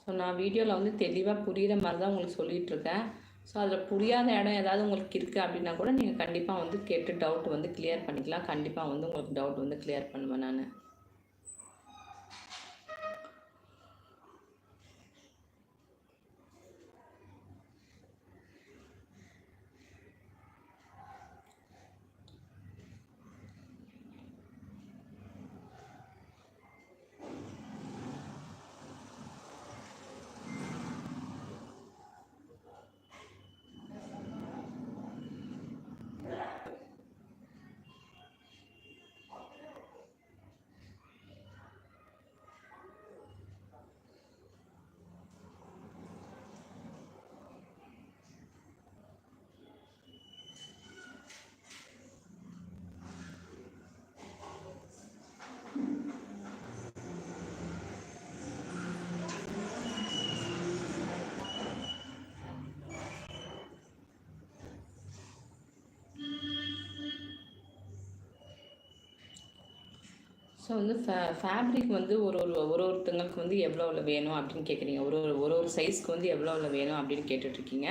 So நான் வீடியோவில் வந்து தெளிவாக புரிகிற மாதிரி தான் உங்களுக்கு சொல்லிகிட்ருக்கேன். ஸோ அதில் புரியாத இடம் ஏதாவது உங்களுக்கு இருக்குது அப்படின்னா கூட நீங்கள் கண்டிப்பாக வந்து கேட்டு டவுட் வந்து கிளியர் பண்ணிக்கலாம். கண்டிப்பாக வந்து உங்களுக்கு டவுட் வந்து கிளியர் பண்ணுவேன் நான். ஸோ வந்து ஃபேப்ரிக் வந்து ஒருத்தங்களுக்கு வந்து எவ்வளோவில் வேணும் அப்படின்னு கேட்குறீங்க. ஒரு சைஸ்க்கு வந்து எவ்வளோவில் வேணும் அப்படின்னு கேட்டுட்ருக்கீங்க.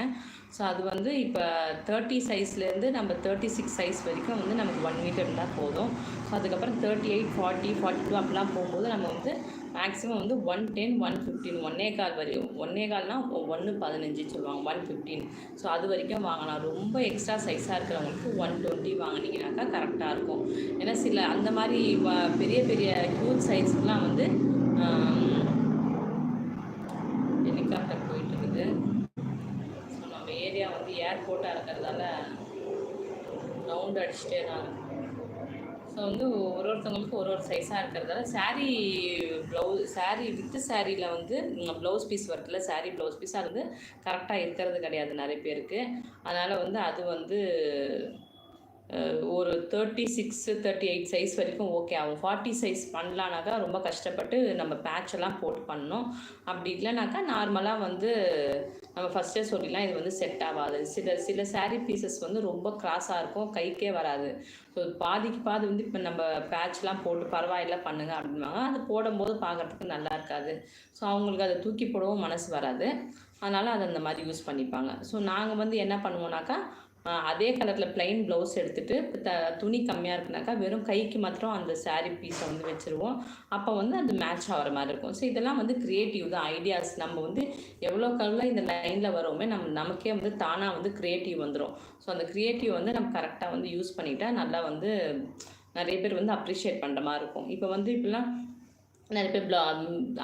ஸோ அது வந்து இப்போ 30 சைஸ்லேருந்து நம்ம 36 சைஸ் வரைக்கும் வந்து நமக்கு 1 மீட்டர் இருந்தால் போதும். ஸோ அதுக்கப்புறம் 38, 40, 42 அப்படிலாம் போகும்போது நம்ம வந்து மேக்ஸிமம் வந்து 110, 115, 1.25 வரையும் 1.25னா 1.15 சொல்லுவாங்க, 115. ஸோ அது வரைக்கும் வாங்கலாம். ரொம்ப எக்ஸ்ட்ரா சைஸாக இருக்கிறவங்களுக்கு 120 வாங்கினீங்கனாக்கா கரெக்டாக இருக்கும். ஏன்னா சில அந்த மாதிரி பெரிய பெரிய ஹியூஜ் சைஸ்லாம் வந்து ஹெலிகாப்டர் போயிட்டுருக்குது. ஸோ நம்ம ஏரியா வந்து ஏர்போர்ட்டாக இருக்கிறதால ரவுண்ட் அடிச்சுட்டே தான் இருக்கும். ஸோ வந்து ஒருத்தவங்களுக்கு ஒரு சைஸாக இருக்கிறதால சாரீ வித்து சாரியில் வந்து ப்ளவுஸ் பீஸ் ஒர்க்கில் சாரீ ப்ளவுஸ் பீஸ் அது வந்து கரெக்டாக இருக்கிறது கிடையாது நிறைய பேருக்கு. அதனால் வந்து அது வந்து ஒரு 36, 38 சைஸ் வரைக்கும் ஓகே ஆகும். 40 சைஸ் பண்ணலான்னாக்கா ரொம்ப கஷ்டப்பட்டு நம்ம பேட்செல்லாம் போட்டு பண்ணணும். அப்படி இல்லைனாக்கா நார்மலாக வந்து நம்ம ஃபஸ்ட்டே சொல்லிடலாம், இது வந்து செட் ஆகாது. சில சாரீ பீசஸ் வந்து ரொம்ப கிராஸாக இருக்கும், கைக்கே வராது. ஸோ பாதிக்கு பாதி வந்து இப்போ நம்ம பேட்ச்லாம் போட்டு பரவாயில்ல பண்ணுங்க அப்படின்வாங்க. அது போடும்போது பார்க்குறதுக்கு நல்லா இருக்காது. ஸோ அவங்களுக்கு அதை தூக்கி போடவும் மனசு வராது. அதனால் அதை அந்த மாதிரி யூஸ் பண்ணிப்பாங்க. ஸோ நாங்கள் வந்து என்ன பண்ணுவோம்னாக்கா, அதே கலரில் ப்ளைன் ப்ளவுஸ் எடுத்துகிட்டு துணி கம்மியாக இருக்குனாக்கா வெறும் கைக்கு மாத்திரம் அந்த சாரீ பீஸை வந்து வச்சுருவோம். அப்போ வந்து அது மேட்ச் ஆகிற மாதிரி இருக்கும். ஸோ இதெல்லாம் வந்து க்ரியேட்டிவ் தான், ஐடியாஸ். நம்ம வந்து எவ்வளோ கலரில் இந்த லைனில் வரோமே நமக்கே வந்து தானாக வந்து க்ரியேட்டிவ் வந்துடும். ஸோ அந்த க்ரியேட்டிவ் வந்து நம்ம கரெக்டாக வந்து யூஸ் பண்ணிட்டால் நல்லா வந்து நிறைய பேர் வந்து அப்ரிஷியேட் பண்ணுற மாதிரி இருக்கும். இப்போ வந்து இப்படிலாம் நிறைய பேர்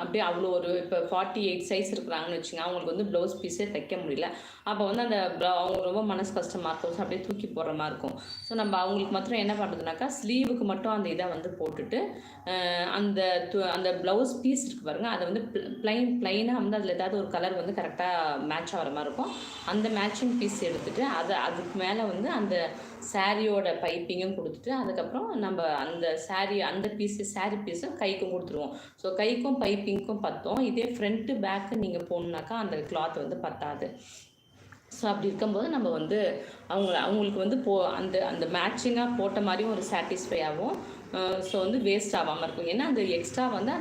அப்படியே அவ்வளோ ஒரு இப்போ 48 சைஸ் இருக்கிறாங்கன்னு வச்சுங்க, அவங்களுக்கு வந்து ப்ளவுஸ் பீஸே தைக்க முடியல. அப்போ வந்து அந்த அவங்க ரொம்ப மனசு கஷ்டமாக இருக்கும். ஸோ அப்படியே தூக்கி போடுற மாதிரி இருக்கும். ஸோ நம்ம அவங்களுக்கு மாத்திரம் என்ன பண்ணுறதுனாக்கா, ஸ்லீவுக்கு மட்டும் அந்த இதை வந்து போட்டுட்டு அந்த ப்ளவுஸ் பீஸ் இருக்குது பாருங்கள், அதை வந்து ப்ளைனாக வந்து அதில் ஏதாவது ஒரு கலர் வந்து கரெக்டாக மேட்ச் ஆகிற மாதிரி இருக்கும். அந்த மேட்சிங் பீஸ் எடுத்துகிட்டு அதுக்கு மேலே வந்து அந்த சாரியோட பைப்பிங்கும் கொடுத்துட்டு அதுக்கப்புறம் நம்ம அந்த அந்த சாரீ பீஸும் கைக்கும் கொடுத்துருவோம். ஸோ கைக்கும் பைப்பிங்க்கும் பற்றும். இதே ஃப்ரண்ட்டு பேக்கு நீங்கள் போடணுனாக்கா அந்த கிளாத் வந்து பத்தாது. ஸோ அப்படி இருக்கும்போது நம்ம வந்து அவங்களுக்கு வந்து அந்த மேட்சிங்காக போட்ட மாதிரியும் ஒரு சாட்டிஸ்ஃபை ஆகும். ஸோ வந்து வேஸ்ட் ஆகாமல் இருக்கும். ஏன்னா அந்த எக்ஸ்ட்ரா வந்து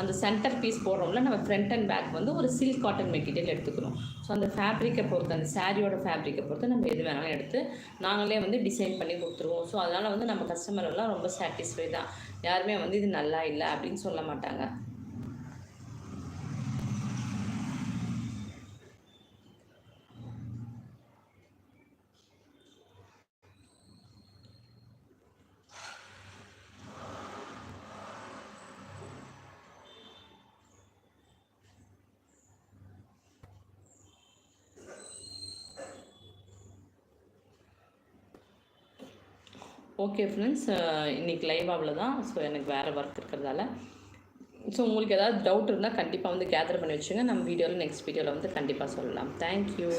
அந்த சென்டர் பீஸ் போடுறோம்ல, நம்ம ஃப்ரண்ட் அண்ட் பேக் வந்து ஒரு சில்க் காட்டன் மெட்டீரியல் எடுத்துக்கிறோம். ஸோ அந்த ஃபேப்ரிக்கை பொறுத்து, அந்த சாரியோட ஃபேப்ரிக்கை பொறுத்து நம்ம எது வேணாலும் எடுத்து நாங்களே வந்து டிசைன் பண்ணி கொடுத்துருவோம். ஸோ அதனால் வந்து நம்ம கஸ்டமர் எல்லாம் ரொம்ப சாட்டிஸ்ஃபை தான். யாருமே வந்து இது நல்லா இல்லை அப்படின்னு சொல்ல மாட்டாங்க. ஓகே ஃப்ரெண்ட்ஸ், இன்றைக்கி லைவ் அவ்வளோதான். ஸோ எனக்கு வேறு ஒர்க் இருக்கிறதால ஸோ உங்களுக்கு ஏதாவது டவுட் இருந்தால் கண்டிப்பாக வந்து கேதர் பண்ணி வச்சுங்க. நம்ம நெக்ஸ்ட் வீடியோவில் வந்து கண்டிப்பாக சொல்லலாம். தேங்க்யூ.